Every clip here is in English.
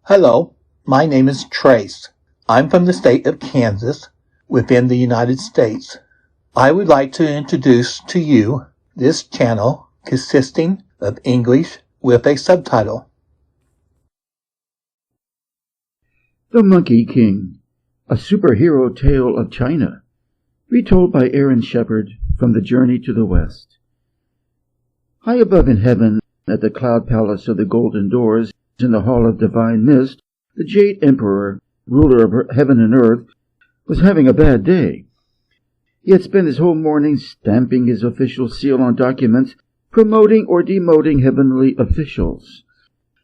Hello, my name is Trace. I'm from the state of Kansas, within the United States. I would like to introduce to you this channel consisting of English with a subtitle. The Monkey King, a superhero tale of China, retold by Aaron Shepard from The Journey to the West. High above in heaven, at the cloud palace of the golden doors, in the hall of divine mist, the Jade Emperor, ruler of heaven and earth, was having a bad day. He had spent his whole morning stamping his official seal on documents, promoting or demoting heavenly officials.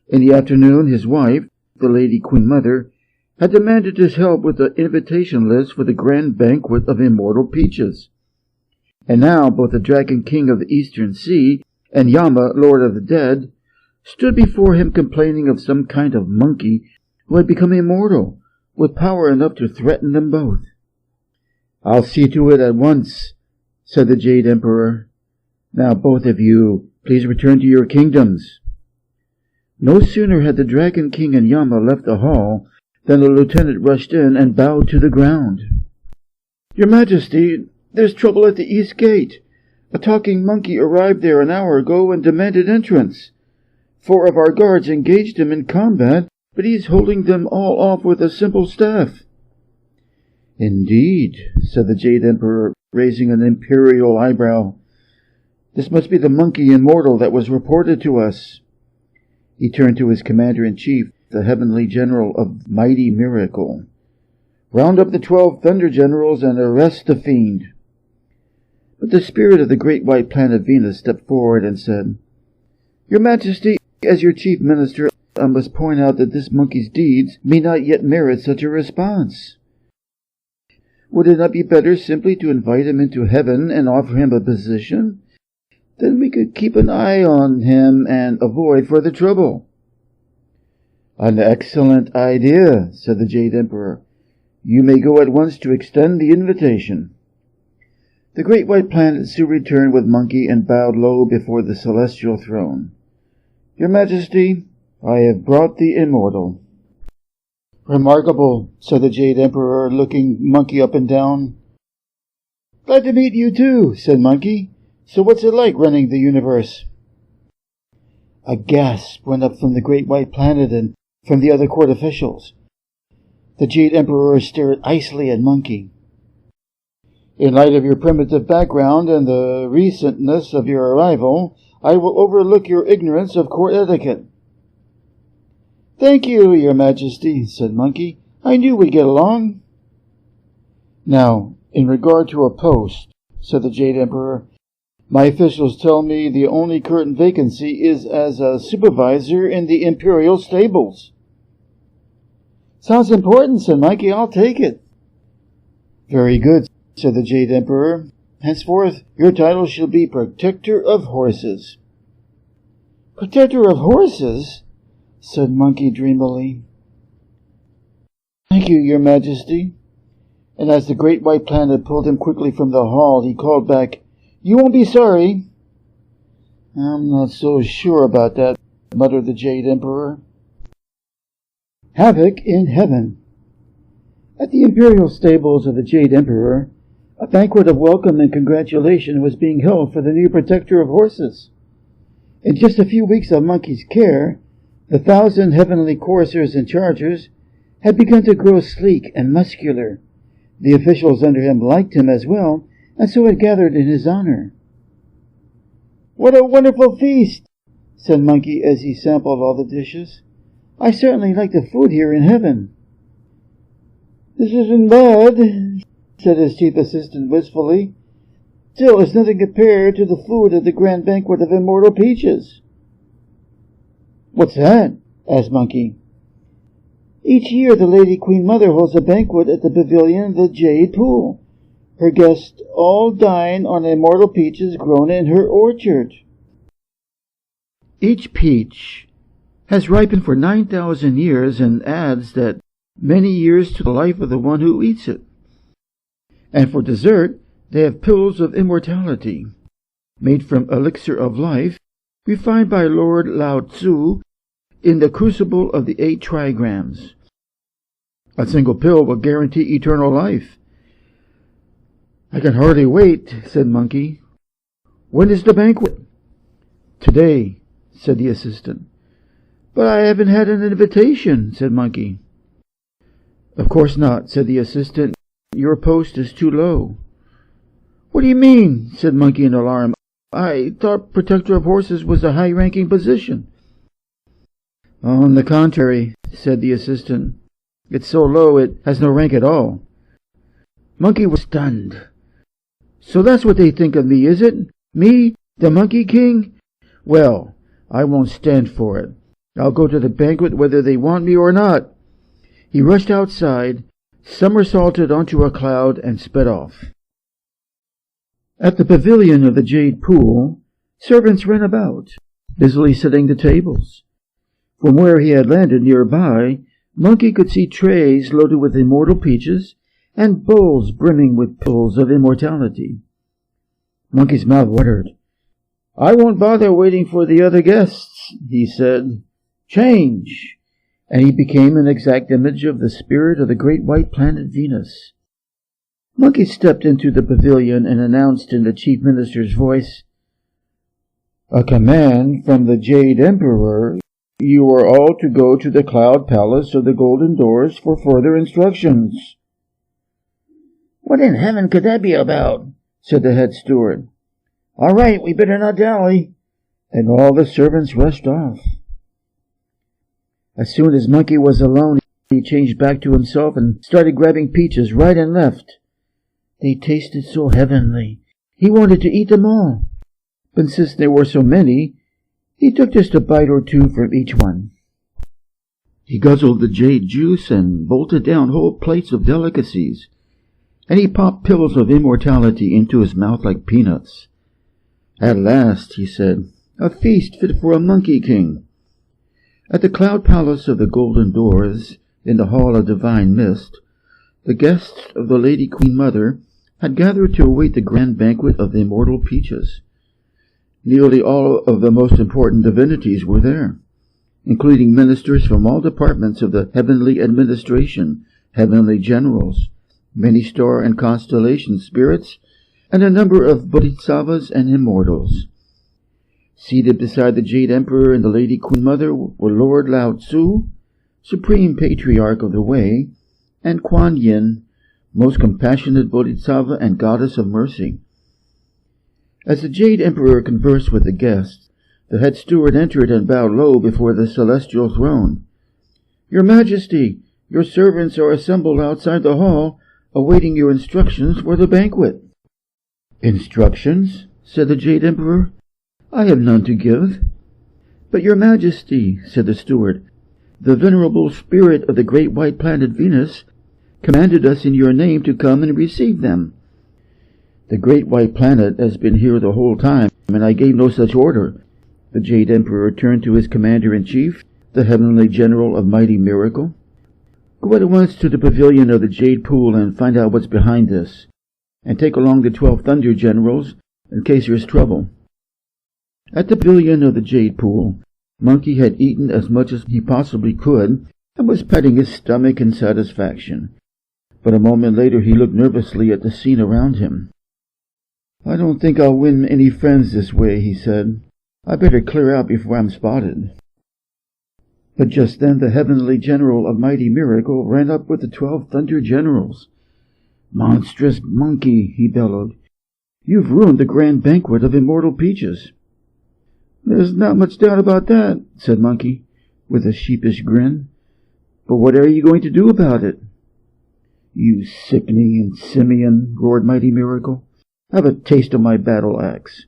In the afternoon, his wife, the Lady Queen Mother, had demanded his help with the invitation list for the grand banquet of immortal peaches. And now both the Dragon King of the Eastern Sea and Yama, Lord of the Dead, stood before him complaining of some kind of monkey who had become immortal, with power enough to threaten them both. "I'll see to it at once," said the Jade Emperor. "Now both of you, please return to your kingdoms." No sooner had the Dragon King and Yama left the hall than the lieutenant rushed in and bowed to the ground. "Your Majesty, there's trouble at the East Gate. A talking monkey arrived there an hour ago and demanded entrance. 4 of our guards engaged him in combat, but he's holding them all off with a simple staff." "Indeed," said the Jade Emperor, raising an imperial eyebrow. "This must be the monkey immortal that was reported to us." He turned to his commander-in-chief, the heavenly general of mighty miracle. "Round up the 12 thunder generals and arrest the fiend." But the spirit of the great white planet Venus stepped forward and said, "Your Majesty, as your chief minister, I must point out that this monkey's deeds may not yet merit such a response. Would it not be better simply to invite him into heaven and offer him a position? Then we could keep an eye on him and avoid further trouble." "An excellent idea," said the Jade Emperor. "You may go at once to extend the invitation." The great white planet soon returned with Monkey and bowed low before the celestial throne. "Your Majesty, I have brought the immortal." "Remarkable," said the Jade Emperor, looking Monkey up and down. "Glad to meet you too," said Monkey. "So what's it like running the universe?" A gasp went up from the great white planet and from the other court officials. The Jade Emperor stared icily at Monkey. "In light of your primitive background and the recentness of your arrival, I will overlook your ignorance of court etiquette." "Thank you, Your Majesty," said Monkey. "I knew we'd get along." "Now, in regard to a post," said the Jade Emperor, "my officials tell me the only current vacancy is as a supervisor in the imperial stables." "Sounds important," said Monkey. "I'll take it." "Very good," said the Jade Emperor. "Henceforth, your title shall be Protector of Horses." "Protector of Horses?" said Monkey dreamily. "Thank you, Your Majesty." And as the great white planet pulled him quickly from the hall, he called back, "You won't be sorry." "I'm not so sure about that," muttered the Jade Emperor. Havoc in Heaven. At the imperial stables of the Jade Emperor, a banquet of welcome and congratulation was being held for the new Protector of Horses. In just a few weeks of Monkey's care, the 1,000 heavenly coursers and chargers had begun to grow sleek and muscular. The officials under him liked him as well, and so had gathered in his honor. "What a wonderful feast," said Monkey as he sampled all the dishes. "I certainly like the food here in heaven." "This isn't bad," said his chief assistant wistfully. "Still, it's nothing compared to the food at the grand banquet of immortal peaches." "What's that?" asked Monkey. "Each year the Lady Queen Mother holds a banquet at the pavilion of the Jade Pool. Her guests all dine on immortal peaches grown in her orchard." Each peach has ripened for 9,000 years and adds that many years to the life of the one who eats it. And for dessert, they have pills of immortality, made from elixir of life, refined by Lord Lao Tzu in the crucible of the 8 trigrams. A single pill will guarantee eternal life. I can hardly wait, said Monkey. When is the banquet? Today, said the assistant. But I haven't had an invitation, said Monkey. Of course not, said the assistant. Your post is too low. What do you mean? Said Monkey in alarm. I thought protector of horses was a high-ranking position. On the contrary, said the assistant. It's so low it has no rank at all. Monkey was stunned. So that's what they think of me, is it? Me, the Monkey King? Well, I won't stand for it. I'll go to the banquet whether they want me or not. He rushed outside, somersaulted onto a cloud, and sped off. At the pavilion of the Jade Pool, servants ran about, busily setting the tables. From where he had landed nearby, Monkey could see trays loaded with immortal peaches and bowls brimming with pills of immortality. Monkey's mouth watered. I won't bother waiting for the other guests, he said. Change! And he became an exact image of the spirit of the great white planet Venus. Monkey stepped into the pavilion and announced in the chief minister's voice, A command from the Jade Emperor. You are all to go to the Cloud Palace of the Golden Doors for further instructions. What in heaven could that be about? Said the head steward. All right, we better not dally. And all the servants rushed off. As soon as Monkey was alone, he changed back to himself and started grabbing peaches right and left. They tasted so heavenly. He wanted to eat them all. But since there were so many, he took just a bite or two from each one. He guzzled the jade juice and bolted down whole plates of delicacies, and he popped pills of immortality into his mouth like peanuts. At last, he said, a feast fit for a Monkey King. At the Cloud Palace of the Golden Doors, in the Hall of Divine Mist, the guests of the Lady Queen Mother had gathered to await the grand banquet of the immortal peaches. Nearly all of the most important divinities were there, including ministers from all departments of the heavenly administration, heavenly generals, many star and constellation spirits, and a number of bodhisattvas and immortals. Seated beside the Jade Emperor and the Lady Queen Mother were Lord Lao Tzu, Supreme Patriarch of the Way, and Kuan Yin, most compassionate bodhisattva and goddess of mercy. As the Jade Emperor conversed with the guests, the head steward entered and bowed low before the celestial throne. Your Majesty, your servants are assembled outside the hall, awaiting your instructions for the banquet. Instructions? Said the Jade Emperor. I have none to give. But your Majesty, said the steward, the venerable spirit of the great white planet Venus commanded us in your name to come and receive them. The great white planet has been here the whole time, and I gave no such order. The Jade Emperor turned to his commander-in-chief, the heavenly general of mighty miracle. Go at once to the pavilion of the Jade Pool and find out what's behind this, and take along the 12 Thunder Generals in case there's trouble. At the pavilion of the Jade Pool, Monkey had eaten as much as he possibly could and was patting his stomach in satisfaction. But a moment later he looked nervously at the scene around him. I don't think I'll win any friends this way, he said. I better clear out before I'm spotted. But just then the heavenly general of mighty miracle ran up with the 12 Thunder Generals. Monstrous monkey, he bellowed. You've ruined the grand banquet of immortal peaches. There's not much doubt about that, said Monkey, with a sheepish grin. But what are you going to do about it? You sickening simian, roared Mighty Miracle. Have a taste of my battle axe.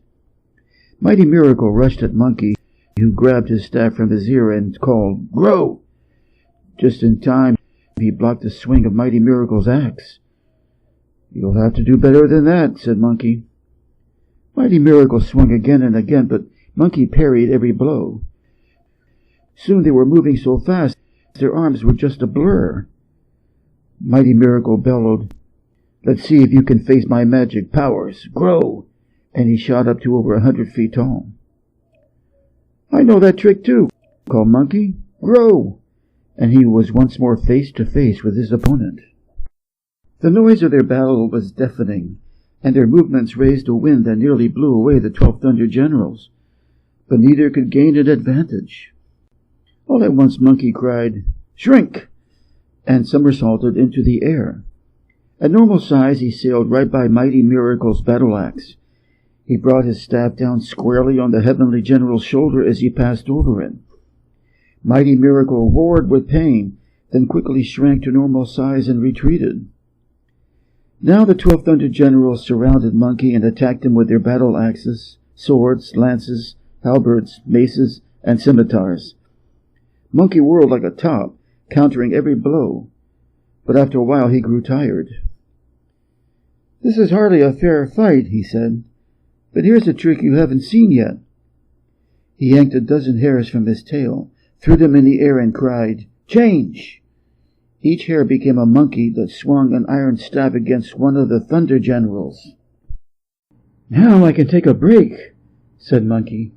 Mighty Miracle rushed at Monkey, who grabbed his staff from his ear and called, Grow! Just in time, he blocked the swing of Mighty Miracle's axe. You'll have to do better than that, said Monkey. Mighty Miracle swung again and again, but Monkey parried every blow. Soon they were moving so fast, their arms were just a blur. Mighty Miracle bellowed, Let's see if you can face my magic powers. Grow! And he shot up to over 100 feet tall. I know that trick too, called Monkey. Grow! And he was once more face to face with his opponent. The noise of their battle was deafening, and their movements raised a wind that nearly blew away the 12 Thunder Generals, but neither could gain an advantage. All at once Monkey cried, "Shrink!" and somersaulted into the air. At normal size, he sailed right by Mighty Miracle's battle axe. He brought his staff down squarely on the Heavenly General's shoulder as he passed over it. Mighty Miracle roared with pain, then quickly shrank to normal size and retreated. Now the 12 Thunder Generals surrounded Monkey and attacked him with their battle axes, swords, lances, halberds, maces, and scimitars. Monkey whirled like a top, countering every blow, but after a while he grew tired. "This is hardly a fair fight," he said, "but here's a trick you haven't seen yet." He yanked a dozen hairs from his tail, threw them in the air, and cried, "Change!" Each hair became a monkey that swung an iron staff against one of the Thunder Generals. "Now I can take a break," said Monkey.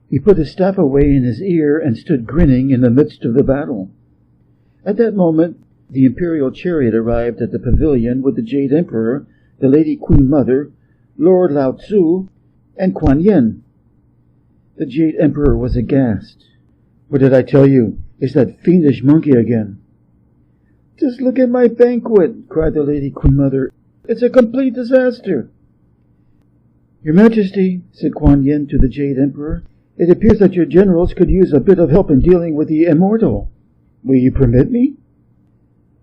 He put his staff away in his ear and stood grinning in the midst of the battle. At that moment, the Imperial chariot arrived at the pavilion with the Jade Emperor, the Lady Queen Mother, Lord Lao Tzu, and Kuan Yin. The Jade Emperor was aghast. "What did I tell you? It's that fiendish monkey again." "Just look at my banquet," cried the Lady Queen Mother. "It's a complete disaster." "Your Majesty," said Kuan Yin to the Jade Emperor, "it appears that your generals could use a bit of help in dealing with the immortal. Will you permit me?"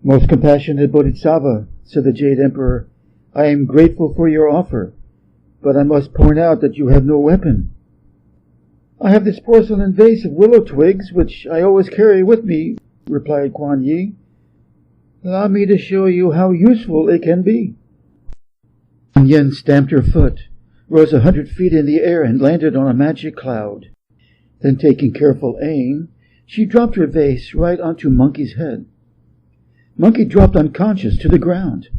"Most compassionate Bodhisattva," said the Jade Emperor, "I am grateful for your offer, but I must point out that you have no weapon." "I have this porcelain vase of willow twigs, which I always carry with me," replied Kuan Yi. "Allow me to show you how useful it can be." Kuan Yin stamped her foot, rose 100 feet in the air, and landed on a magic cloud. Then, taking careful aim, she dropped her vase right onto Monkey's head. Monkey dropped unconscious to the ground.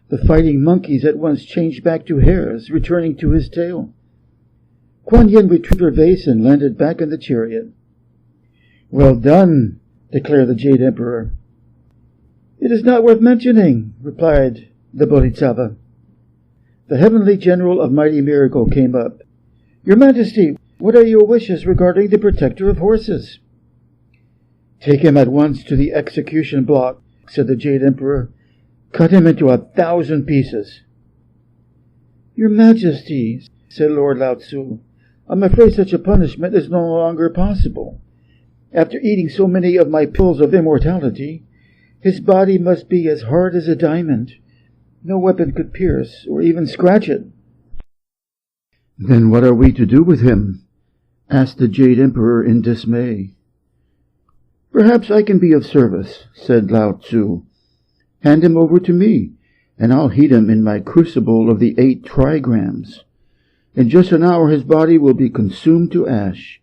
The fighting monkeys at once changed back to hares, returning to his tail. Kuan Yin retrieved her vase and landed back in the chariot. "Well done," declared the Jade Emperor. "It is not worth mentioning," replied the Bodhisattva. The Heavenly General of Mighty Miracle came up. "Your Majesty, what are your wishes regarding the Protector of Horses?" "Take him at once to the execution block," said the Jade Emperor. "Cut him into 1,000 pieces." "Your Majesty," said Lord Lao Tzu, "I'm afraid such a punishment is no longer possible. After eating so many of my pills of immortality, his body must be as hard as a diamond. No weapon could pierce or even scratch it." "Then what are we to do with him?" asked the Jade Emperor in dismay. "Perhaps I can be of service," said Lao Tzu. "Hand him over to me, and I'll heat him in my crucible of the 8 trigrams. In just an hour his body will be consumed to ash,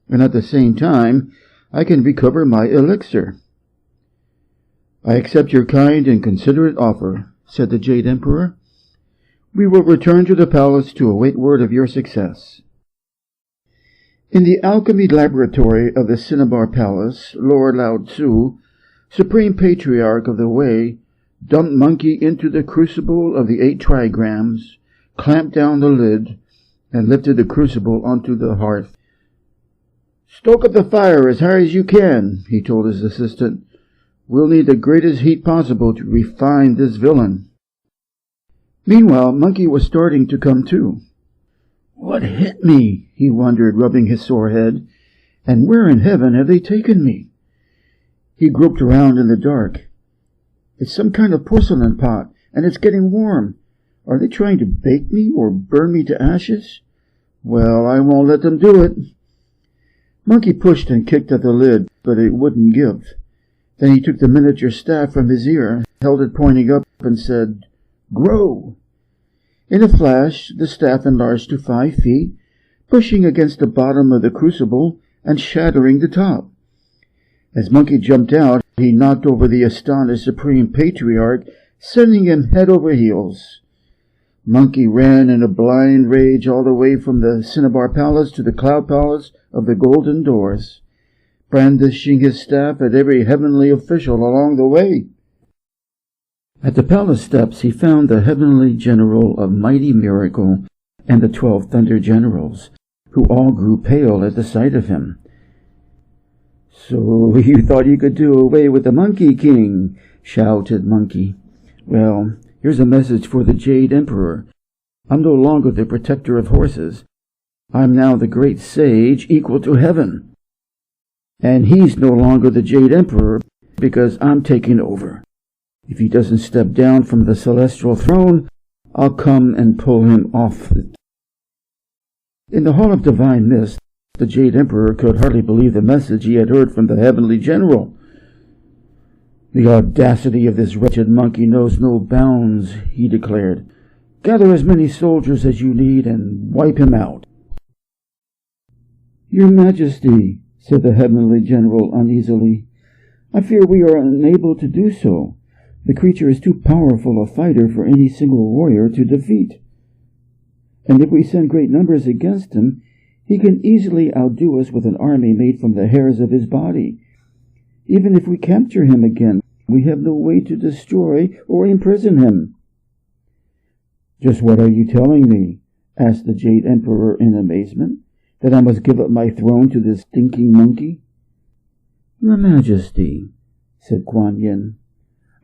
and at the same time I can recover my elixir." "I accept your kind and considerate offer," said the Jade Emperor. "We will return to the palace to await word of your success." In the alchemy laboratory of the Cinnabar Palace, Lord Lao Tzu, Supreme Patriarch of the Way, dumped Monkey into the crucible of the 8 trigrams, clamped down the lid, and lifted the crucible onto the hearth. "Stoke up the fire as high as you can," he told his assistant. "We'll need the greatest heat possible to refine this villain." Meanwhile, Monkey was starting to come to. "What hit me?" he wondered, rubbing his sore head. "And where in heaven have they taken me?" He groped around in the dark. "It's some kind of porcelain pot, and it's getting warm. Are they trying to bake me or burn me to ashes? Well, I won't let them do it." Monkey pushed and kicked at the lid, but it wouldn't give. Then he took the miniature staff from his ear, held it pointing up, and said, "Grow!" In a flash, the staff enlarged to 5 feet, pushing against the bottom of the crucible and shattering the top. As Monkey jumped out, he knocked over the astonished Supreme Patriarch, sending him head over heels. Monkey ran in a blind rage all the way from the Cinnabar Palace to the Cloud Palace of the Golden Doors. brandishing his staff at every heavenly official along the way. At the palace steps he found the heavenly general of mighty miracle and the 12 thunder generals, who all grew pale at the sight of him. "So you thought you could do away with the Monkey King?" shouted Monkey. "Well, here's a message for the Jade Emperor. I'm no longer the protector of horses. I'm now the great sage equal to heaven. And he's no longer the Jade Emperor because I'm taking over. If he doesn't step down from the celestial throne, I'll come and pull him off it." In the Hall of Divine Mist, the Jade Emperor could hardly believe the message he had heard from the heavenly general. "The audacity of this wretched monkey knows no bounds," he declared. "Gather as many soldiers as you need and wipe him out." "Your Majesty," said the heavenly general uneasily, "I fear we are unable to do so. The creature is too powerful a fighter for any single warrior to defeat. And if we send great numbers against him, he can easily outdo us with an army made from the hairs of his body. Even if we capture him again, we have no way to destroy or imprison him." "Just what are you telling me?" asked the Jade Emperor in amazement. "That I must give up my throne to this stinking monkey?" "Your Majesty," said Kuan Yin,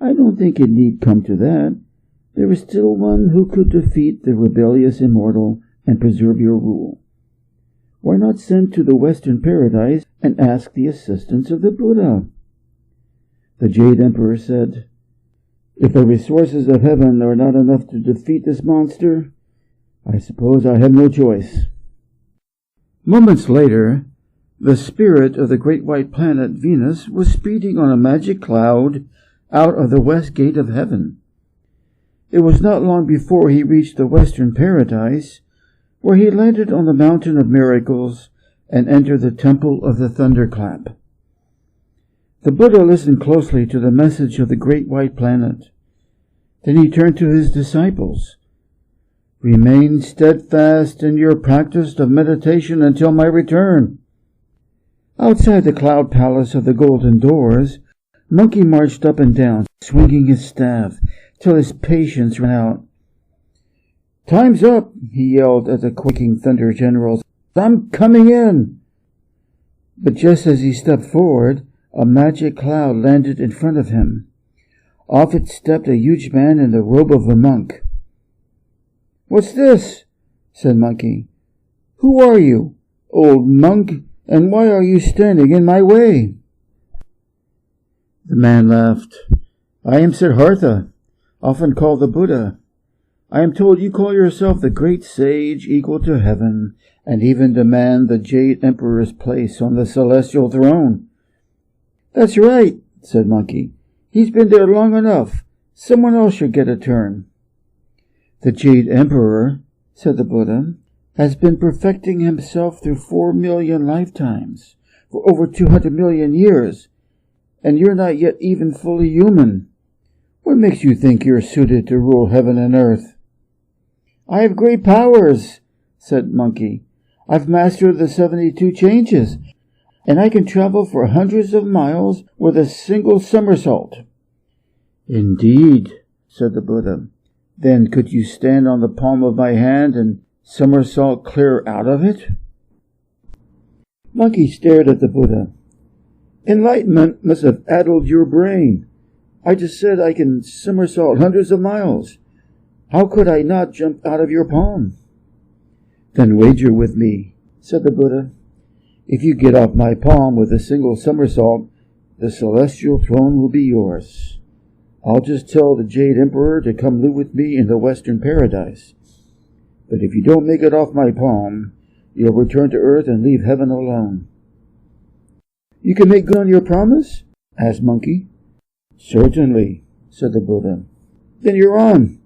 "I don't think it need come to that. There is still one who could defeat the rebellious immortal and preserve your rule. Why not send to the Western Paradise and ask the assistance of the Buddha?" The Jade Emperor said, "If the resources of heaven are not enough to defeat this monster, I suppose I have no choice." Moments later, the spirit of the great white planet Venus was speeding on a magic cloud out of the west gate of heaven. It was not long before he reached the Western Paradise, where he landed on the Mountain of Miracles and entered the Temple of the Thunderclap. The Buddha listened closely to the message of the great white planet. Then he turned to his disciples. "Remain steadfast in your practice of meditation until my return." Outside the cloud palace of the golden doors, Monkey marched up and down, swinging his staff, till his patience ran out. "Time's up," he yelled at the quaking thunder generals. "I'm coming in." But just as he stepped forward, a magic cloud landed in front of him. Off it stepped a huge man in the robe of a monk. "What's this?" said Monkey. "Who are you, old monk, and why are you standing in my way?" The man laughed. "I am Siddhartha, often called the Buddha. I am told you call yourself the great sage equal to heaven, and even demand the Jade Emperor's place on the celestial throne." "That's right," said Monkey. "He's been there long enough. Someone else should get a turn." "The Jade Emperor," said the Buddha, "has been perfecting himself through 4 million lifetimes, for over 200 million years, and you're not yet even fully human. What makes you think you're suited to rule heaven and earth?" "I have great powers," said Monkey. "I've mastered the 72 changes, and I can travel for hundreds of miles with a single somersault." "Indeed," said the Buddha. "Then could you stand on the palm of my hand and somersault clear out of it?" Monkey stared at the Buddha. "Enlightenment must have addled your brain. I just said I can somersault hundreds of miles. How could I not jump out of your palm?" "Then wager with me," said the Buddha. "If you get off my palm with a single somersault, the celestial throne will be yours. I'll just tell the Jade Emperor to come live with me in the Western Paradise. But if you don't make it off my palm, you'll return to earth and leave heaven alone." "You can make good on your promise?" asked Monkey. "Certainly," said the Buddha. "Then you're on."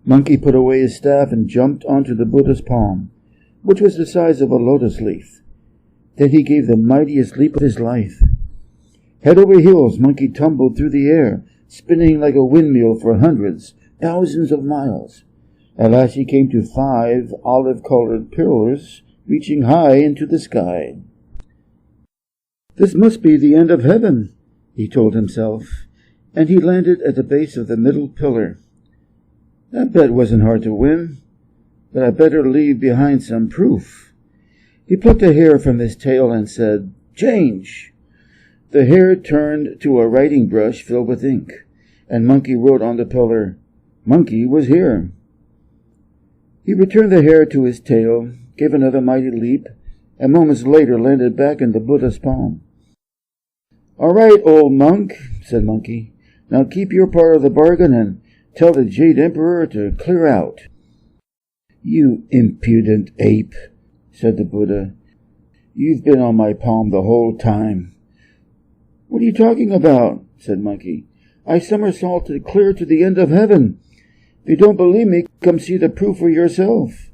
Monkey put away his staff and jumped onto the Buddha's palm, which was the size of a lotus leaf. Then he gave the mightiest leap of his life. Head over heels, Monkey tumbled through the air, spinning like a windmill for hundreds, thousands of miles. At last he came to 5 olive-colored pillars reaching high into the sky. This must be the end of heaven, he told himself, and he landed at the base of the middle pillar. That bet wasn't hard to win, but I better leave behind some proof. He plucked a hair from his tail and said, "Change!" The hair turned to a writing brush filled with ink, and Monkey wrote on the pillar, "Monkey was here." He returned the hair to his tail, gave another mighty leap, and moments later landed back in the Buddha's palm. "All right, old monk," said Monkey. "Now keep your part of the bargain and tell the Jade Emperor to clear out." "You impudent ape," said the Buddha. "You've been on my palm the whole time." "What are you talking about?" said Monkey. "I somersaulted clear to the end of heaven. If you don't believe me, come see the proof for yourself."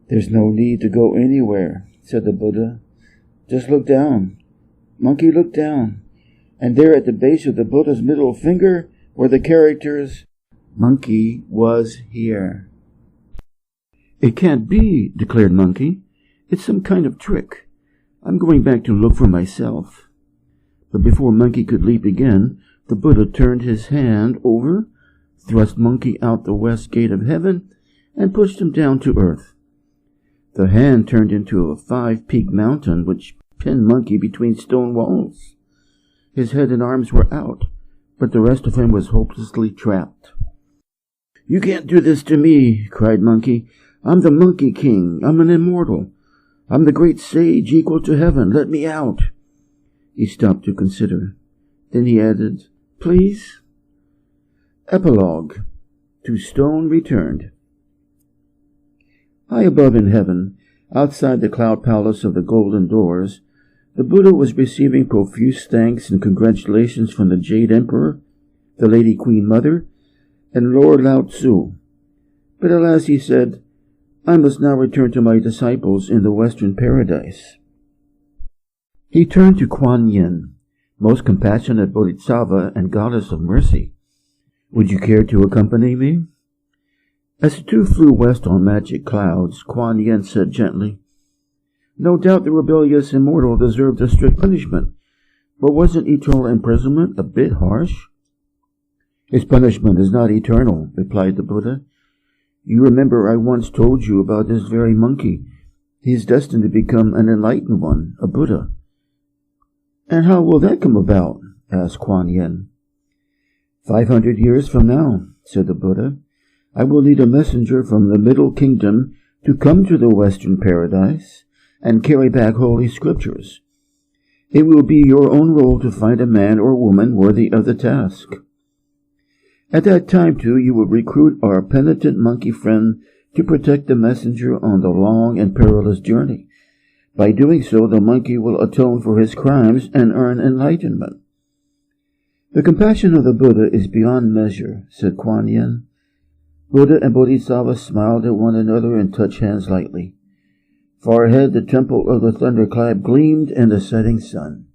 "There's no need to go anywhere," said the Buddha. "Just look down." Monkey looked down, and there at the base of the Buddha's middle finger were the characters, "Monkey was here." "It can't be," declared Monkey. "It's some kind of trick. I'm going back to look for myself." But before Monkey could leap again, the Buddha turned his hand over, thrust Monkey out the west gate of heaven, and pushed him down to earth. The hand turned into a 5-peak mountain which pinned Monkey between stone walls. His head and arms were out, but the rest of him was hopelessly trapped. "You can't do this to me," cried Monkey. "I'm the Monkey King. I'm an immortal. I'm the great sage equal to heaven. Let me out." He stopped to consider. Then he added, "Please?" Epilogue. To stone returned. High above in heaven, outside the cloud palace of the golden doors, the Buddha was receiving profuse thanks and congratulations from the Jade Emperor, the Lady Queen Mother, and Lord Lao Tzu. But at last he said, "I must now return to my disciples in the Western Paradise." He turned to Kuan Yin, most compassionate Bodhisattva and Goddess of Mercy. "Would you care to accompany me?" As the two flew west on magic clouds, Kuan Yin said gently, "No doubt the rebellious immortal deserved a strict punishment, but wasn't eternal imprisonment a bit harsh?" "His punishment is not eternal," replied the Buddha. "You remember I once told you about this very monkey. He is destined to become an enlightened one, a Buddha." "And how will that come about?" asked Kuan Yin. 500 years from now," said the Buddha, "I will need a messenger from the Middle Kingdom to come to the Western Paradise and carry back holy scriptures. It will be your own role to find a man or woman worthy of the task. At that time, too, you will recruit our penitent monkey friend to protect the messenger on the long and perilous journey. By doing so, the monkey will atone for his crimes and earn enlightenment." "The compassion of the Buddha is beyond measure," said Kuan Yin. Buddha and Bodhisattva smiled at one another and touched hands lightly. Far ahead, the temple of the thunderclap gleamed in the setting sun.